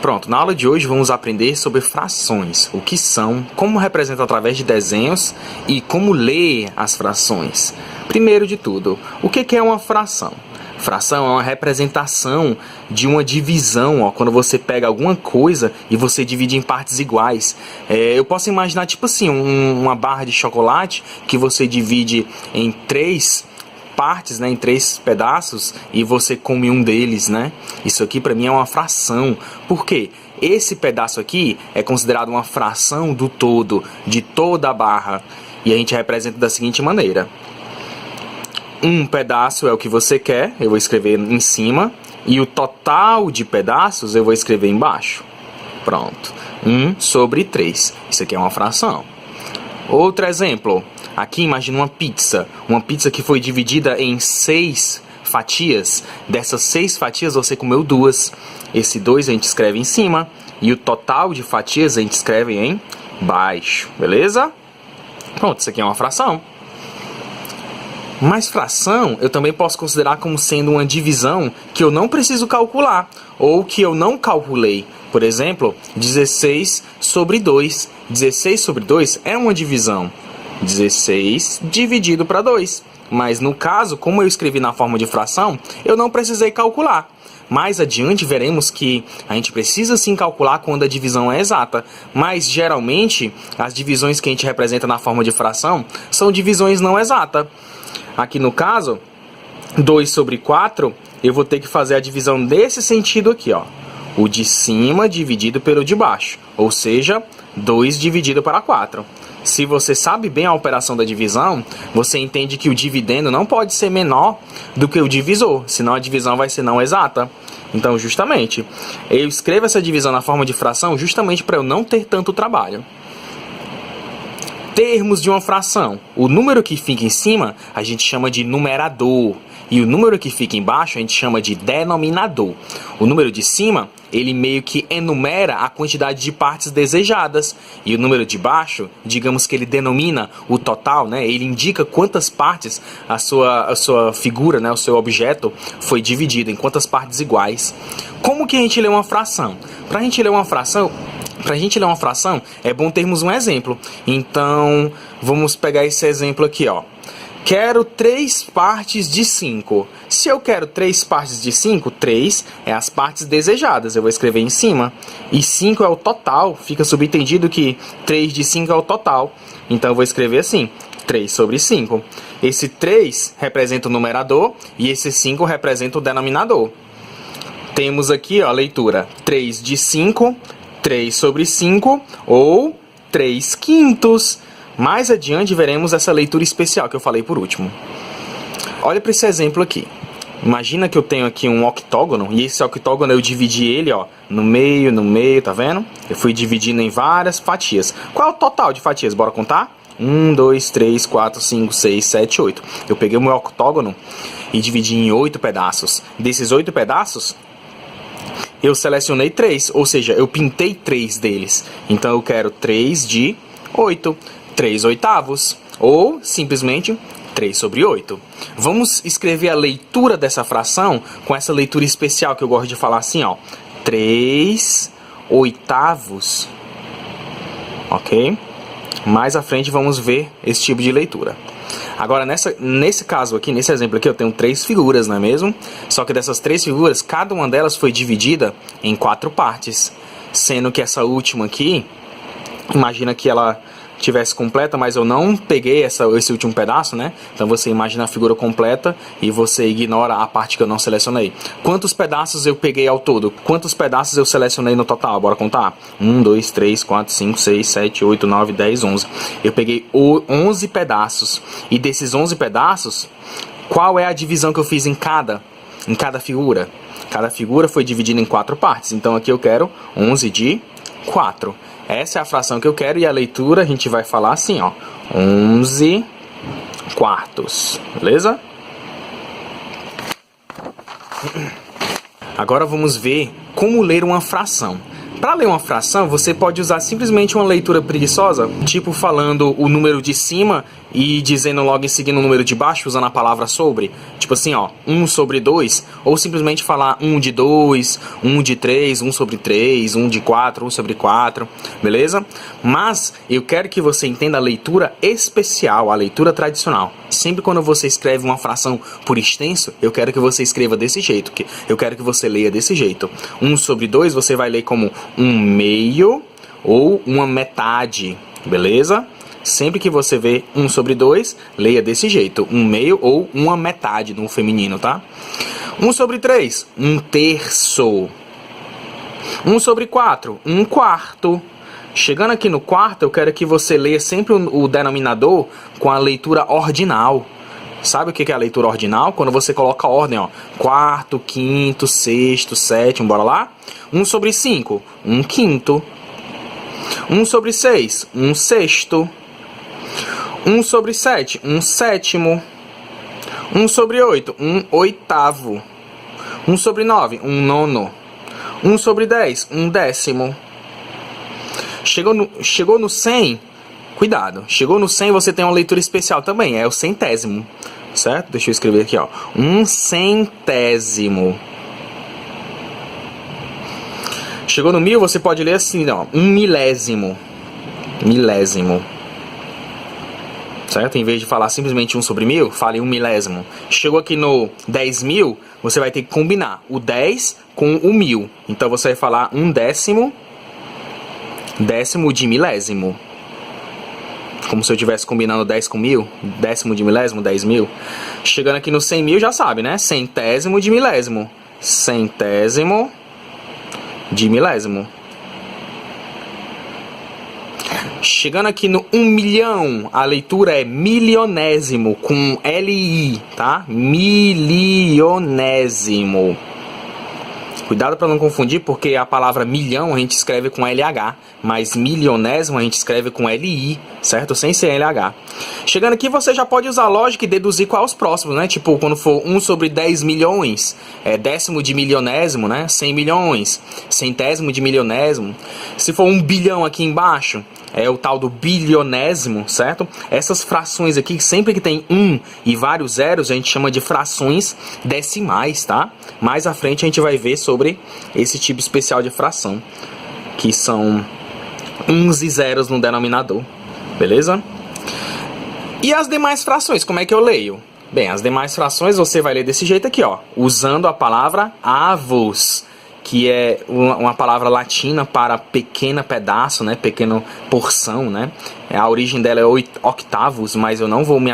Pronto, na aula de hoje vamos aprender sobre frações, o que são, como representam através de desenhos e como ler as frações. Primeiro de tudo, o que é uma fração? Fração é uma representação de uma divisão, ó, quando você pega alguma coisa e você divide em partes iguais. Eu posso imaginar tipo assim, uma barra de chocolate que você divide em três partes, né, em três pedaços, e você come um deles, né? Isso aqui para mim é uma fração. Por quê? Esse pedaço aqui é considerado uma fração do todo, de toda a barra. E a gente representa da seguinte maneira. Um pedaço é o que você quer, eu vou escrever em cima, e o total de pedaços eu vou escrever embaixo. Pronto. 1/3. Isso aqui é uma fração. Outro exemplo. Aqui imagina uma pizza que foi dividida em 6 fatias. Dessas 6 fatias você comeu 2. Esse 2 a gente escreve em cima e o total de fatias a gente escreve em baixo, beleza? Pronto, isso aqui é uma fração. Mas fração eu também posso considerar como sendo uma divisão que eu não preciso calcular ou que eu não calculei. Por exemplo, 16/2. 16/2 é uma divisão. 16 dividido para 2. Mas no caso, como eu escrevi na forma de fração, eu não precisei calcular. Mais adiante veremos que a gente precisa sim calcular quando a divisão é exata. Mas geralmente, as divisões que a gente representa na forma de fração são divisões não exatas. Aqui no caso, 2/4, eu vou ter que fazer a divisão nesse sentido aqui, ó. O de cima dividido pelo de baixo. Ou seja, 2 dividido para 4. Se você sabe bem a operação da divisão, você entende que o dividendo não pode ser menor do que o divisor, senão a divisão vai ser não exata. Então, justamente, eu escrevo essa divisão na forma de fração justamente para eu não ter tanto trabalho. Termos de uma fração. O número que fica em cima, a gente chama de numerador. E o número que fica embaixo, a gente chama de denominador. O número de cima, ele meio que enumera a quantidade de partes desejadas. E o número de baixo, digamos que ele denomina o total, né? Ele indica quantas partes a sua figura, né? O seu objeto foi dividido, em quantas partes iguais. Como que a gente lê uma fração? Para a gente ler uma fração, é bom termos um exemplo. Então, vamos pegar esse exemplo aqui, ó. Quero 3 partes de 5. Se eu quero 3 partes de 5, 3 é as partes desejadas. Eu vou escrever em cima. E 5 é o total. Fica subentendido que 3 de 5 é o total. Então, eu vou escrever assim. 3/5. Esse 3 representa o numerador e esse 5 representa o denominador. Temos aqui, ó, a leitura. 3 de 5, 3/5 ou 3/5. Mais adiante veremos essa leitura especial que eu falei por último. Olha para esse exemplo aqui. Imagina que eu tenho aqui um octógono e esse octógono eu dividi ele, ó, no meio, tá vendo? Eu fui dividindo em várias fatias. Qual é o total de fatias? Bora contar? 1, 2, 3, 4, 5, 6, 7, 8. Eu peguei o meu octógono e dividi em 8 pedaços. Desses 8 pedaços, eu selecionei 3, ou seja, eu pintei 3 deles. Então eu quero 3 de 8. 3/8, ou simplesmente 3/8. Vamos escrever a leitura dessa fração com essa leitura especial que eu gosto de falar assim, ó. 3/8. Ok? Mais à frente vamos ver esse tipo de leitura. Agora, nesse caso aqui, nesse exemplo aqui, eu tenho 3 figuras, não é mesmo? Só que dessas 3 figuras, cada uma delas foi dividida em 4 partes. Sendo que essa última aqui, imagina que ela tivesse completa, mas eu não peguei esse último pedaço, né? Então você imagina a figura completa e você ignora a parte que eu não selecionei. Quantos pedaços eu peguei ao todo? Quantos pedaços eu selecionei no total? Bora contar? 1, 2, 3, 4, 5, 6, 7, 8, 9, 10, 11. Eu peguei 11 pedaços. E desses 11 pedaços, qual é a divisão que eu fiz em cada figura? Cada figura foi dividida em 4 partes. Então aqui eu quero 11/4. Essa é a fração que eu quero e a leitura a gente vai falar assim, ó. 11/4. Beleza? Agora vamos ver como ler uma fração. Para ler uma fração, você pode usar simplesmente uma leitura preguiçosa, tipo falando o número de cima e dizendo logo em seguida o número de baixo, usando a palavra sobre. Tipo assim, ó, 1 sobre 2. Ou simplesmente falar 1 de 2, 1 de 3, 1 sobre 3, 1 de 4, 1 sobre 4. Beleza? Mas eu quero que você entenda a leitura especial, a leitura tradicional. Sempre quando você escreve uma fração por extenso, eu quero que você escreva desse jeito. Eu quero que você leia desse jeito. 1 sobre 2 você vai ler como 1 meio ou uma metade. Beleza? Sempre que você vê 1 sobre 2, leia desse jeito. 1 meio ou uma metade no feminino, tá? 1 sobre 3, 1 terço. 1 sobre 4, 1 quarto. Chegando aqui no quarto, eu quero que você leia sempre o denominador com a leitura ordinal. Sabe o que é a leitura ordinal? Quando você coloca a ordem, ó. Quarto, quinto, sexto, sétimo, bora lá? 1 sobre 5, 1 quinto. 1 sobre 6, 1 sexto. 1 sobre 7, 1 sétimo. 1 sobre 8, 1 oitavo. 1 sobre 9, 1 nono. 1 sobre 10, 1 décimo. Chegou no 100, cuidado. Chegou no 100, você tem uma leitura especial também, é o centésimo. Certo? Deixa eu escrever aqui, ó. 1 centésimo. Chegou no 1000, você pode ler assim, ó. 1 milésimo. Milésimo. Certo? Em vez de falar simplesmente 1 sobre 1000, fale 1 milésimo. Chegou aqui no 10.000, você vai ter que combinar o 10 com o 1000. Então você vai falar 1 décimo, décimo de milésimo. Como se eu estivesse combinando 10 com 1000, décimo de milésimo, 10.000. Chegando aqui no 100.000, já sabe, né? Centésimo de milésimo. Centésimo de milésimo. Chegando aqui no 1 milhão, a leitura é milionésimo, com L-I, tá? Milionésimo. Cuidado para não confundir, porque a palavra milhão a gente escreve com LH, mas milionésimo a gente escreve com LI, certo? Sem ser LH. Chegando aqui, você já pode usar a lógica e deduzir quais os próximos, né? Tipo, quando for 1 sobre 10 milhões, é décimo de milionésimo, né? 100 milhões, centésimo de milionésimo. Se for 1 bilhão aqui embaixo, é o tal do bilionésimo, certo? Essas frações aqui, sempre que tem 1 e vários zeros, a gente chama de frações decimais, tá? Mais à frente a gente vai ver sobre esse tipo especial de fração, que são uns e zeros no denominador, beleza? E as demais frações, como é que eu leio? Bem, as demais frações você vai ler desse jeito aqui, ó, usando a palavra avos, que é uma palavra latina para pequeno pedaço, né? Pequena porção, né? A origem dela é octavos, mas eu não vou me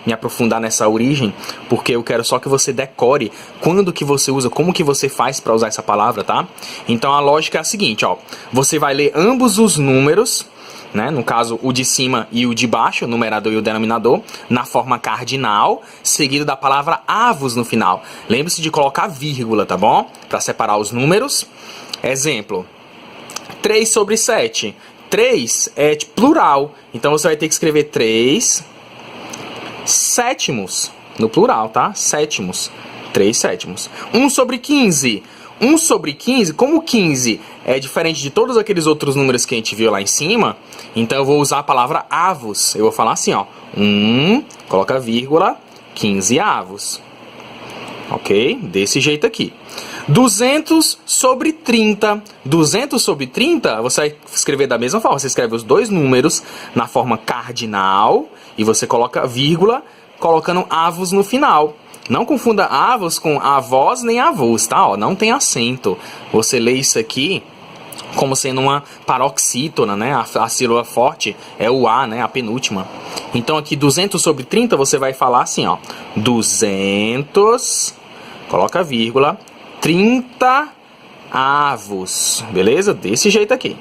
aprofundar nessa origem, porque eu quero só que você decore quando que você usa, como que você faz para usar essa palavra, tá? Então a lógica é a seguinte, ó. Você vai ler ambos os números, né? No caso, o de cima e o de baixo, o numerador e o denominador, na forma cardinal, seguido da palavra avos no final. Lembre-se de colocar vírgula, tá bom? Para separar os números. Exemplo, 3 sobre 7. 3 é de plural, então você vai ter que escrever 3 sétimos, no plural, tá? Sétimos, 3 sétimos. 1 sobre 15. 1 sobre 15, como 15 é diferente de todos aqueles outros números que a gente viu lá em cima, então eu vou usar a palavra avos. Eu vou falar assim, ó. 1, coloca vírgula, 15 avos. Ok? Desse jeito aqui. 200 sobre 30. 200 sobre 30, você vai escrever da mesma forma. Você escreve os dois números na forma cardinal e você coloca vírgula, colocando avos no final. Não confunda avos com avós nem avós, tá? Ó, não tem acento. Você lê isso aqui como sendo uma paroxítona, né? A sílaba forte é o A, né? A penúltima. Então aqui 200 sobre 30 você vai falar assim, ó. 200, coloca vírgula, 30 avos. Beleza? Desse jeito aqui.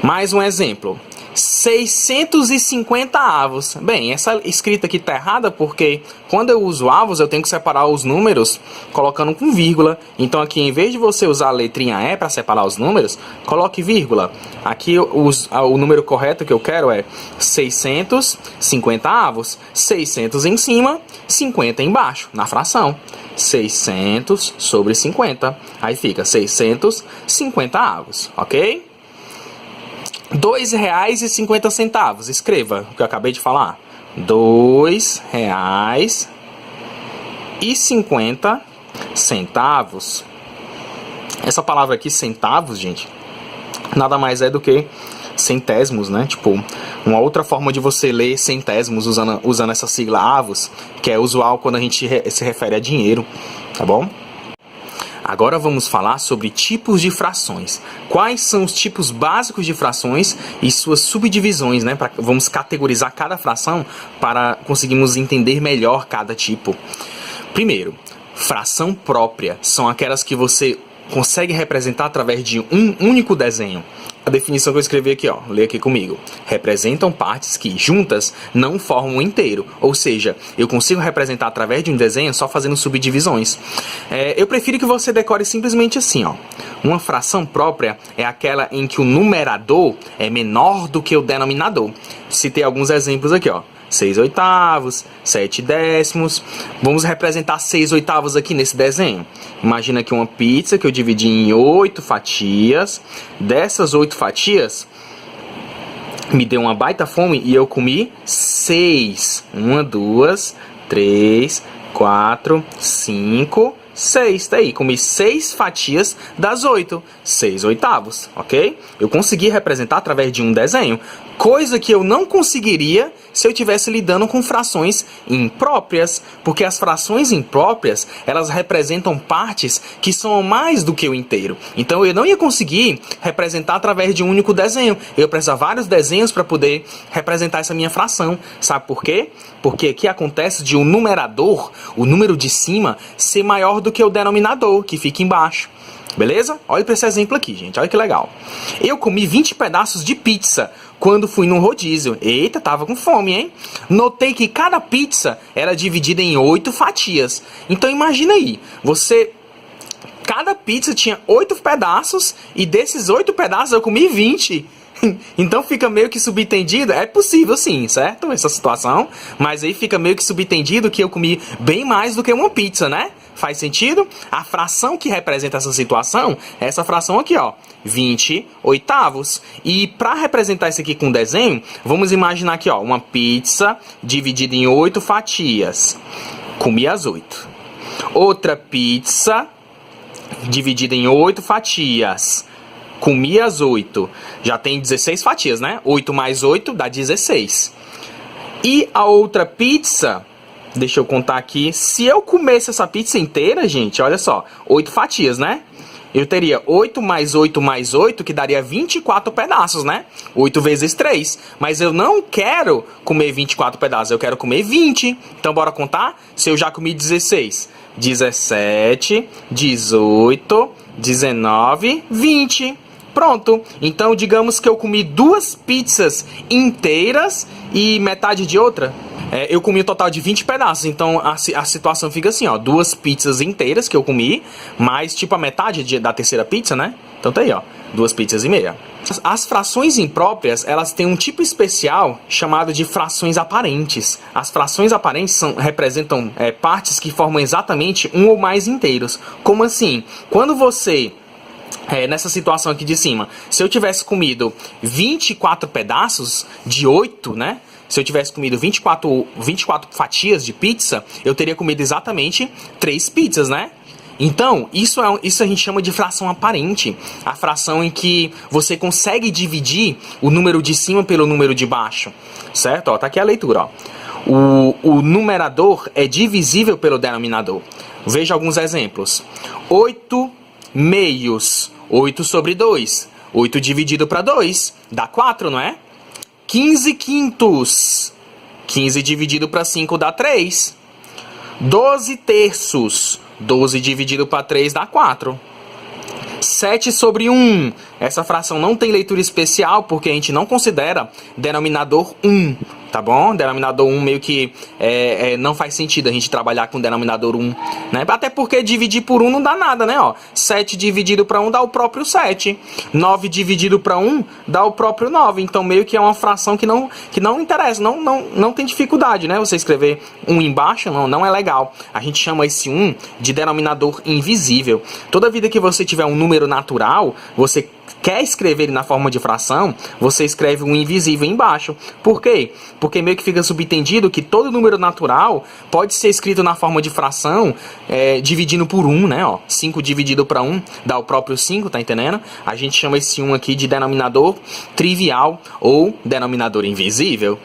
Mais um exemplo. 650 avos. Bem, essa escrita aqui tá errada porque quando eu uso avos eu tenho que separar os números colocando com vírgula. Então aqui, em vez de você usar a letrinha E para separar os números, coloque vírgula. Aqui o número correto que eu quero é 650 avos. 600 em cima, 50 embaixo, na fração. 600 sobre 50. Aí fica 650 avos, ok? R$ 2,50. Escreva o que eu acabei de falar. R$2,50. Essa palavra aqui, centavos, gente, nada mais é do que centésimos, né? Tipo, uma outra forma de você ler centésimos usando essa sigla avos, que é usual quando a gente se refere a dinheiro, tá bom? Agora vamos falar sobre tipos de frações. Quais são os tipos básicos de frações e suas subdivisões, né? Vamos categorizar cada fração para conseguirmos entender melhor cada tipo. Primeiro, fração própria são aquelas que você consegue representar através de um único desenho. A definição que eu escrevi aqui, ó, lê aqui comigo. Representam partes que, juntas, não formam um inteiro. Ou seja, eu consigo representar através de um desenho só fazendo subdivisões. Eu prefiro que você decore simplesmente assim, ó. Uma fração própria é aquela em que o numerador é menor do que o denominador. Citei alguns exemplos aqui, ó. 6/8, 7/10. Vamos representar 6/8 aqui nesse desenho. Imagina aqui uma pizza que eu dividi em 8 fatias. Dessas 8 fatias, me deu uma baita fome e eu comi 6. 1, 2, 3, 4, 5, 6. Tá aí, comi 6 fatias das 8. 6/8, ok? Eu consegui representar através de um desenho. Coisa que eu não conseguiria se eu estivesse lidando com frações impróprias, porque as frações impróprias, elas representam partes que são mais do que o inteiro. Então eu não ia conseguir representar através de um único desenho. Eu ia precisar de vários desenhos para poder representar essa minha fração. Sabe por quê? Porque aqui acontece de o numerador, o número de cima, ser maior do que o denominador, que fica embaixo. Beleza? Olha para esse exemplo aqui, gente. Olha que legal. Eu comi 20 pedaços de pizza quando fui num rodízio. Eita, tava com fome, hein? Notei que cada pizza era dividida em 8 fatias. Então imagina aí, cada pizza tinha 8 pedaços e desses 8 pedaços eu comi 20. Então fica meio que subentendido, é possível sim, certo? Essa situação, mas aí fica meio que subentendido que eu comi bem mais do que uma pizza, né? Faz sentido? A fração que representa essa situação é essa fração aqui, ó, 20/8. E para representar isso aqui com desenho, vamos imaginar aqui, ó, uma pizza dividida em 8 fatias. Comi as 8. Outra pizza dividida em 8 fatias. Comi as 8. Já tem 16 fatias, né? 8 mais 8 dá 16. E a outra pizza, deixa eu contar aqui. Se eu comesse essa pizza inteira, gente, olha só. 8 fatias, né? Eu teria 8 mais 8 mais 8, que daria 24 pedaços, né? 8 vezes 3. Mas eu não quero comer 24 pedaços, eu quero comer 20. Então, bora contar? Se eu já comi 16. 17, 18, 19, 20. Pronto. Então, digamos que eu comi 2 pizzas inteiras e metade de outra. Eu comi um total de 20 pedaços. Então, a situação fica assim, ó. 2 pizzas inteiras que eu comi, mais tipo a metade da terceira pizza, né? Então tá aí, ó. 2 pizzas e meia. As frações impróprias, elas têm um tipo especial chamado de frações aparentes. As frações aparentes representam partes que formam exatamente um ou mais inteiros. Como assim? Quando você... nessa situação aqui de cima, se eu tivesse comido 24 pedaços de 8, né? Se eu tivesse comido 24 fatias de pizza, eu teria comido exatamente 3 pizzas, né? Então, isso a gente chama de fração aparente. A fração em que você consegue dividir o número de cima pelo número de baixo. Certo? Ó, tá aqui a leitura, ó. O numerador é divisível pelo denominador. Veja alguns exemplos. 8 meios. 8 sobre 2. 8 dividido para 2. Dá 4, não é? 15 quintos. 15 dividido para 5 dá 3. 12 terços. 12 dividido para 3 dá 4. 7 sobre 1. Essa fração não tem leitura especial porque a gente não considera denominador 1. Tá bom? Denominador 1 meio que não faz sentido a gente trabalhar com denominador 1, né? Até porque dividir por 1 não dá nada, né? Ó, 7 dividido para 1 dá o próprio 7. 9 dividido para 1 dá o próprio 9. Então meio que é uma fração que não interessa, não tem dificuldade, né? Você escrever 1 embaixo não é legal. A gente chama esse 1 de denominador invisível. Toda vida que você tiver um número natural, você quer escrever ele na forma de fração, você escreve um invisível embaixo. Por quê? Porque meio que fica subentendido que todo número natural pode ser escrito na forma de fração, dividindo por 1, né? Ó, 5 dividido para 1 dá o próprio 5, tá entendendo? A gente chama esse 1 aqui de denominador trivial ou denominador invisível.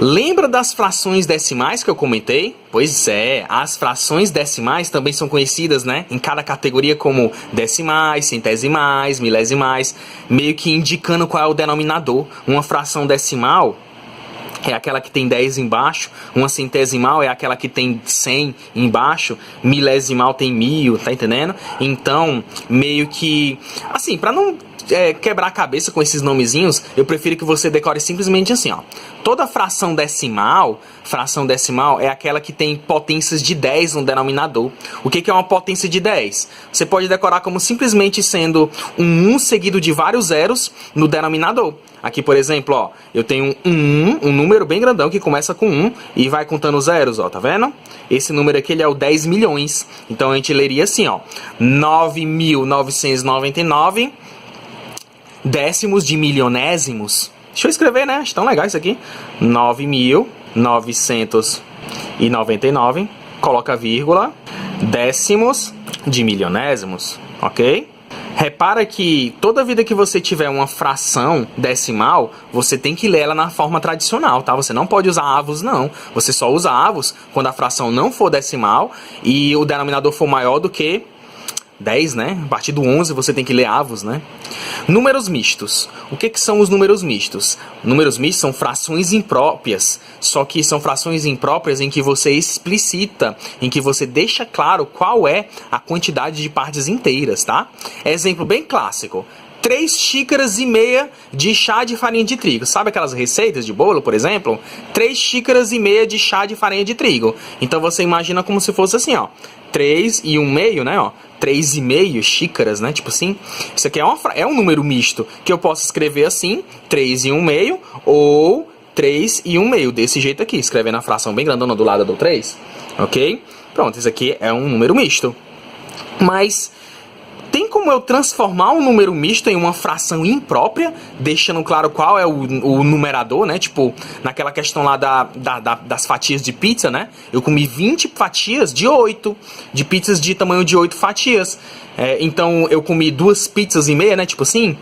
Lembra das frações decimais que eu comentei? Pois é, as frações decimais também são conhecidas, né, em cada categoria como decimais, centesimais, milesimais, meio que indicando qual é o denominador. Uma fração decimal é aquela que tem 10 embaixo, uma centesimal é aquela que tem 100 embaixo, milesimal tem 1000, tá entendendo? Então, meio que, assim, para não quebrar a cabeça com esses nomezinhos, eu prefiro que você decore simplesmente assim, ó. Toda fração decimal é aquela que tem potências de 10 no denominador. O que é uma potência de 10? Você pode decorar como simplesmente sendo um 1 seguido de vários zeros no denominador. Aqui, por exemplo, ó, eu tenho um número bem grandão que começa com 1 e vai contando zeros, ó, tá vendo? Esse número aqui ele é o 10 milhões. Então a gente leria assim, ó, 9.999 décimos de milionésimos. Deixa eu escrever, né? Acho tão legal isso aqui. 9.999, coloca vírgula, décimos de milionésimos, ok? Repara que toda vida que você tiver uma fração decimal, você tem que ler ela na forma tradicional, tá? Você não pode usar avos, não. Você só usa avos quando a fração não for decimal e o denominador for maior do que 10, né? A partir do 11 você tem que ler avos, né? Números mistos. O que são os números mistos? Números mistos são frações impróprias, só que são frações impróprias em que você explicita, em que você deixa claro qual é a quantidade de partes inteiras, tá? Exemplo bem clássico. 3 xícaras e meia de chá de farinha de trigo. Sabe aquelas receitas de bolo, por exemplo? 3 xícaras e meia de chá de farinha de trigo. Então você imagina como se fosse assim, ó. 3 e 1 meio, né, ó. 3,5 xícaras, né, tipo assim. Isso aqui é um número misto, que eu posso escrever assim, 3 e 1 meio, ou 3 e 1 meio, desse jeito aqui, escrevendo a fração bem grandona do lado do 3, ok? Pronto, isso aqui é um número misto. Mas tem como eu transformar um número misto em uma fração imprópria, deixando claro qual é o numerador, né? Tipo, naquela questão lá das fatias de pizza, né? Eu comi 20 fatias de 8, de pizzas de tamanho de 8 fatias. Então, eu comi 2 pizzas e meia, né? Tipo assim.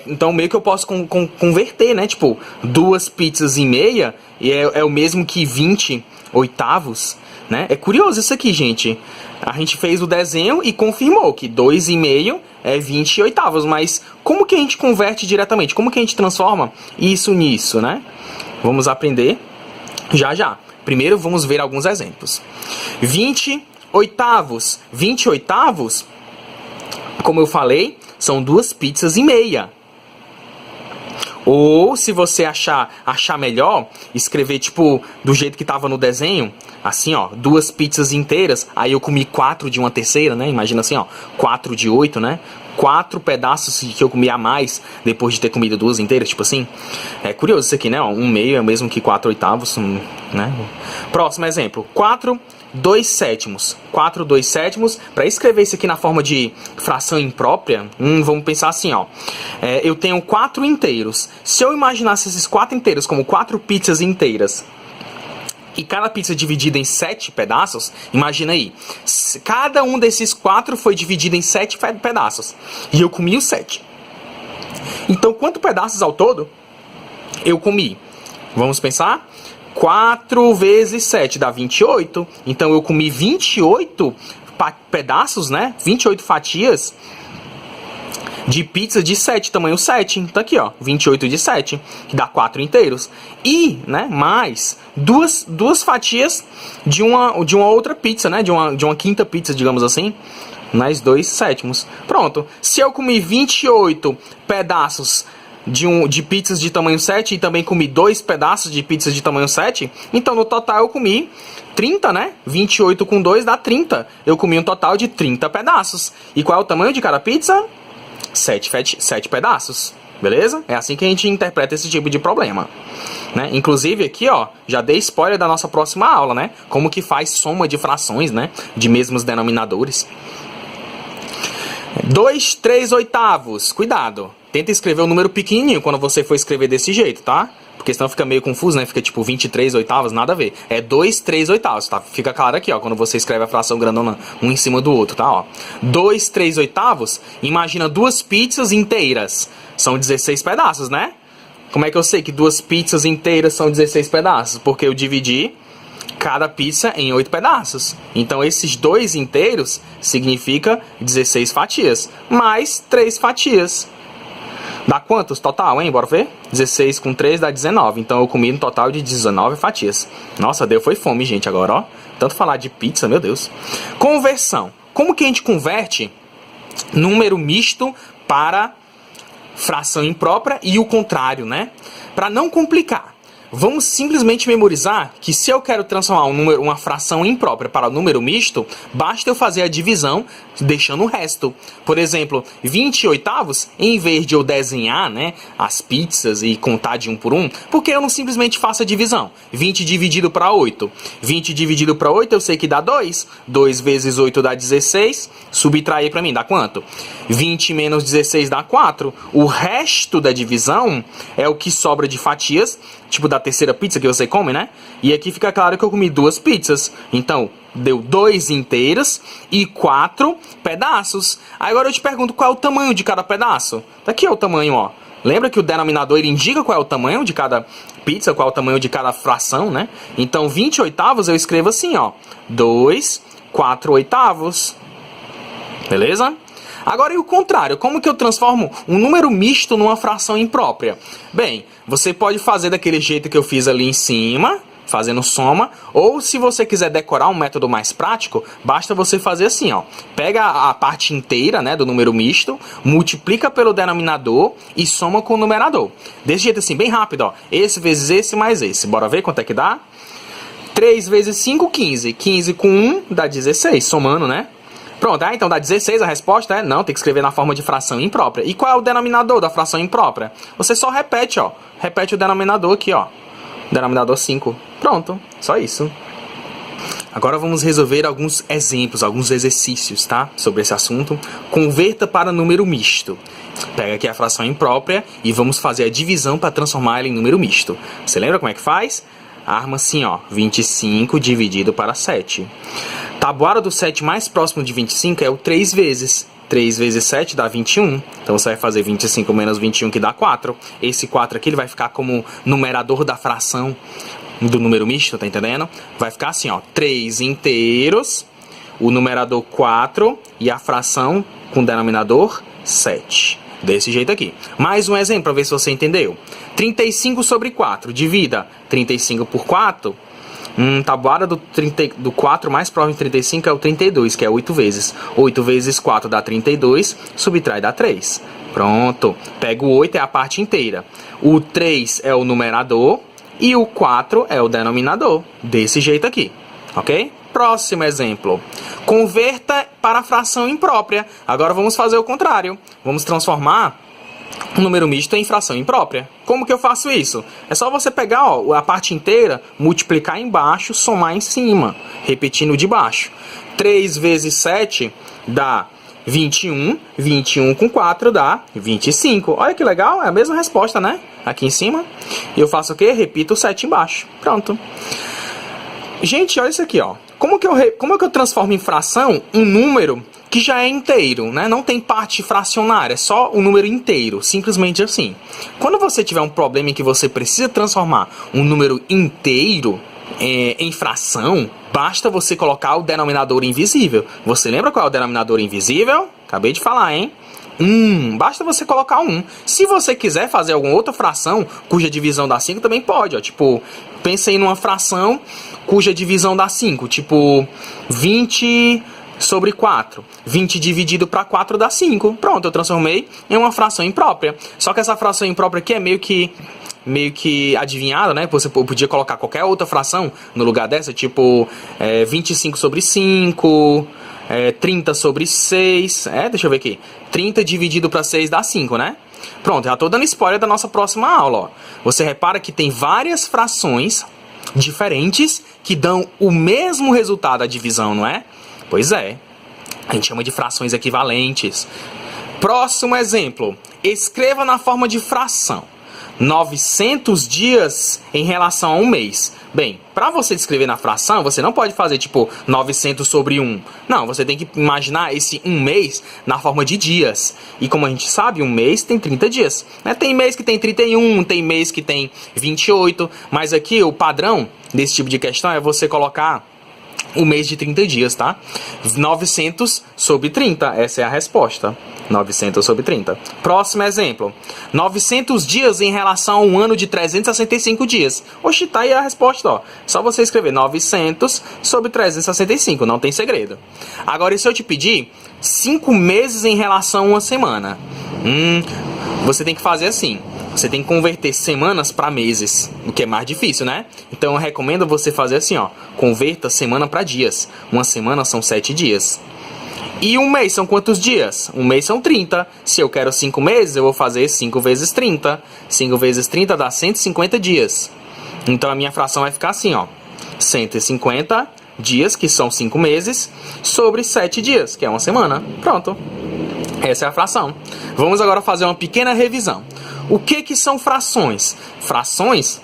Então, meio que eu posso converter, né? Tipo, 2 pizzas e meia é o mesmo que 20 oitavos, né? É curioso isso aqui, gente. A gente fez o desenho e confirmou que 2,5 é 20 oitavos. Mas como que a gente converte diretamente? Como que a gente transforma isso nisso, né? Vamos aprender já já. Primeiro vamos ver alguns exemplos. 20 oitavos. 20 oitavos, como eu falei, são 2 pizzas e meia. Ou, se você achar melhor, escrever, tipo, do jeito que tava no desenho, assim, ó, 2 pizzas inteiras, aí eu comi 4 de uma terceira, né? Imagina assim, ó, 4 de 8, né? 4 pedaços que eu comi a mais depois de ter comido 2 inteiras, tipo assim. É curioso isso aqui, né? Ó, 1 meio é o mesmo que 4 oitavos, né? Próximo exemplo, 4 2 sétimos. 4 2 sétimos. Para escrever isso aqui na forma de fração imprópria, vamos pensar assim, ó. Eu tenho 4 inteiros. Se eu imaginasse esses 4 inteiros como 4 pizzas inteiras, e cada pizza dividida em 7 pedaços, imagina aí. Cada um desses 4 foi dividido em 7 pedaços. E eu comi os 7. Então, quantos pedaços ao todo eu comi? Vamos pensar? 4 vezes 7 dá 28. Então, eu comi 28 pedaços, né? 28 fatias de pizza de 7, tamanho 7. Então aqui, ó, 28 de 7, que dá 4 inteiros. E, né, mais duas fatias de uma outra pizza, né, de uma quinta pizza, digamos assim, mais 2 sétimos. Pronto. Se eu comi 28 pedaços de pizzas de tamanho 7 e também comi 2 pedaços de pizzas de tamanho 7, então no total eu comi 30, né? 28 com 2 dá 30. Eu comi um total de 30 pedaços. E qual é o tamanho de cada pizza? 7 pedaços, beleza? É assim que a gente interpreta esse tipo de problema, né? Inclusive aqui, ó, já dei spoiler da nossa próxima aula, né? Como que faz soma de frações, né? De mesmos denominadores. 2, 3 oitavos. Cuidado. Tenta escrever o número pequenininho quando você for escrever desse jeito, tá? Porque senão fica meio confuso, né? Fica tipo 23 oitavos, nada a ver. É 2, 3 oitavos, tá? Fica claro aqui, ó, quando você escreve a fração grandona um em cima do outro, tá? Ó. 2, 3 oitavos, imagina duas pizzas inteiras. São 16 pedaços, né? Como é que eu sei que duas pizzas inteiras são 16 pedaços? Porque eu dividi cada pizza em 8 pedaços. Então esses 2 inteiros significa 16 fatias, mais 3 fatias. Dá quantos total, hein? Bora ver? 16 com 3 dá 19. Então eu comi um total de 19 fatias. Nossa, deu foi fome, gente, agora, ó. Tanto falar de pizza, meu Deus. Conversão. Como que a gente converte número misto para fração imprópria e o contrário, né? Para não complicar, vamos simplesmente memorizar que se eu quero transformar uma fração imprópria para um número misto, basta eu fazer a divisão deixando o resto. Por exemplo, 20 oitavos, em vez de eu desenhar, né, as pizzas e contar de um por um, porque eu não simplesmente faço a divisão. 20 dividido para 8. 20 dividido para 8 eu sei que dá 2. 2 vezes 8 dá 16. Subtrair para mim dá quanto? 20 menos 16 dá 4. O resto da divisão é o que sobra de fatias, tipo da terceira pizza que você come, né? E aqui fica claro que eu comi 2 pizzas. Então, deu 2 inteiras e 4 pedaços. Agora eu te pergunto qual é o tamanho de cada pedaço. Daqui é o tamanho, ó. Lembra que o denominador ele indica qual é o tamanho de cada pizza, qual é o tamanho de cada fração, né? Então, 20 oitavos eu escrevo assim, ó. 2, 4 oitavos. Beleza? Agora, e o contrário? Como que eu transformo um número misto numa fração imprópria? Bem, você pode fazer daquele jeito que eu fiz ali em cima, fazendo soma, ou se você quiser decorar um método mais prático, basta você fazer assim, ó. Pega a parte inteira, né, do número misto, multiplica pelo denominador e soma com o numerador. Desse jeito assim, bem rápido, ó. Esse vezes esse mais esse. Bora ver quanto é que dá? 3 vezes 5, 15. 15 com 1 dá 16, somando, né? Pronto, então dá 16 a resposta, é? Não, tem que escrever na forma de fração imprópria. E qual é o denominador da fração imprópria? Você só repete, ó. Repete o denominador aqui, ó. Denominador 5. Pronto, só isso. Agora vamos resolver alguns exemplos, alguns exercícios, tá? Sobre esse assunto. Converta para número misto. Pega aqui a fração imprópria e vamos fazer a divisão para transformar ela em número misto. Você lembra como é que faz? Arma assim, ó. 25 dividido para 7. Tabuada do 7 mais próximo de 25 é o 3 vezes. 3 vezes 7 dá 21. Então você vai fazer 25 menos 21 que dá 4. Esse 4 aqui ele vai ficar como numerador da fração do número misto, tá entendendo? Vai ficar assim, ó. 3 inteiros, o numerador 4 e a fração com denominador 7. Desse jeito aqui. Mais um exemplo para ver se você entendeu. 35 sobre 4. Divida 35 por 4. Tabuada do 4 mais próximo de 35 é o 32, que é 8 vezes. 8 vezes 4 dá 32, subtrai dá 3. Pronto. Pega o 8, é a parte inteira. O 3 é o numerador e o 4 é o denominador. Desse jeito aqui. Ok? Próximo exemplo. Converta para a fração imprópria. Agora vamos fazer o contrário. Vamos transformar um número misto em fração imprópria. Como que eu faço isso? É só você pegar, ó, a parte inteira, multiplicar embaixo, somar em cima, repetindo de baixo. 3 vezes 7 dá 21. 21 com 4 dá 25. Olha que legal, é a mesma resposta, né? Aqui em cima. E eu faço o quê? Repito o 7 embaixo. Pronto. Gente, olha isso aqui, ó. Como que eu transformo em fração um número que já é inteiro, né? Não tem parte fracionária, é só um número inteiro, simplesmente assim. Quando você tiver um problema em que você precisa transformar um número inteiro em fração, basta você colocar o denominador invisível. Você lembra qual é o denominador invisível? Acabei de falar, hein? Basta você colocar 1. Se você quiser fazer alguma outra fração cuja divisão dá 5, também pode, ó. Tipo, pense em uma fração cuja divisão dá 5. Tipo, 20 sobre 4. 20 dividido para 4 dá 5. Pronto, eu transformei em uma fração imprópria. Só que essa fração imprópria aqui é meio que adivinhada, né? Você podia colocar qualquer outra fração no lugar dessa, tipo 25 sobre 5, 30 sobre 6. Deixa eu ver aqui. 30 dividido para 6 dá 5, né? Pronto, já estou dando spoiler da nossa próxima aula, ó. Você repara que tem várias frações diferentes que dão o mesmo resultado da divisão, não é? Pois é. A gente chama de frações equivalentes. Próximo exemplo. Escreva na forma de fração 900 dias em relação a um mês. Bem, para você escrever na fração, você não pode fazer tipo 900 sobre 1. Não, você tem que imaginar esse um mês na forma de dias. E como a gente sabe, um mês tem 30 dias. Né? Tem mês que tem 31, tem mês que tem 28. Mas aqui o padrão desse tipo de questão é você colocar o mês de 30 dias, tá? 900 sobre 30, essa é a resposta. 900 sobre 30. Próximo exemplo. 900 dias em relação a um ano de 365 dias. Oxi, tá aí a resposta, ó. Só você escrever 900 sobre 365, não tem segredo. Agora, e se eu te pedir 5 meses em relação a uma semana? Você tem que fazer assim. Você tem que converter semanas para meses, o que é mais difícil, né? Então eu recomendo você fazer assim, ó. Converta semana para dias. Uma semana são 7 dias. E um mês são quantos dias? Um mês são 30. Se eu quero 5 meses, eu vou fazer 5 vezes 30. 5 vezes 30 dá 150 dias. Então a minha fração vai ficar assim, ó. 150 dias, que são 5 meses, sobre 7 dias, que é uma semana. Pronto. Essa é a fração. Vamos agora fazer uma pequena revisão. O que são frações? Frações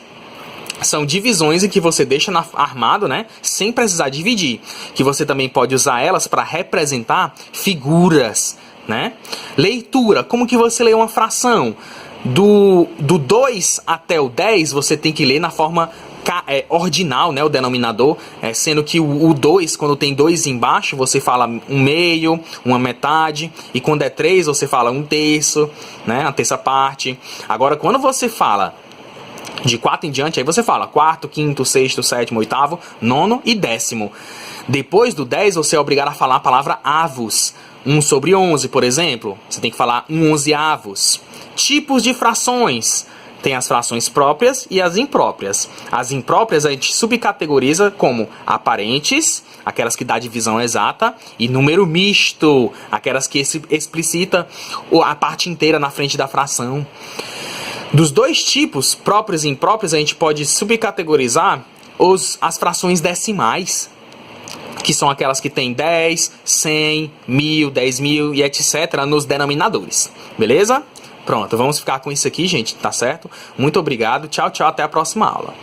são divisões em que você deixa armado, né, sem precisar dividir. Que você também pode usar elas para representar figuras, né? Leitura. Como que você lê uma fração? Do 2 até o 10, você tem que ler na forma ordinal, né, o denominador, sendo que o 2, quando tem 2 embaixo, você fala um meio, uma metade, e quando é 3, você fala um terço, né, a terça parte. Agora, quando você fala de 4 em diante, aí você fala quarto, quinto, sexto, sétimo, oitavo, nono e décimo. Depois do 10, você é obrigado a falar a palavra avos. 1 sobre 11, por exemplo, você tem que falar 1 onzeavos. Tipos de frações. Tem as frações próprias e as impróprias. As impróprias a gente subcategoriza como aparentes, aquelas que dá divisão exata, e número misto, aquelas que explicita a parte inteira na frente da fração. Dos dois tipos, próprios e impróprios, a gente pode subcategorizar as frações decimais, que são aquelas que tem 10, 100, 1000, 10.000 e etc. nos denominadores. Beleza? Pronto, vamos ficar com isso aqui, gente, tá certo? Muito obrigado, tchau, tchau, até a próxima aula.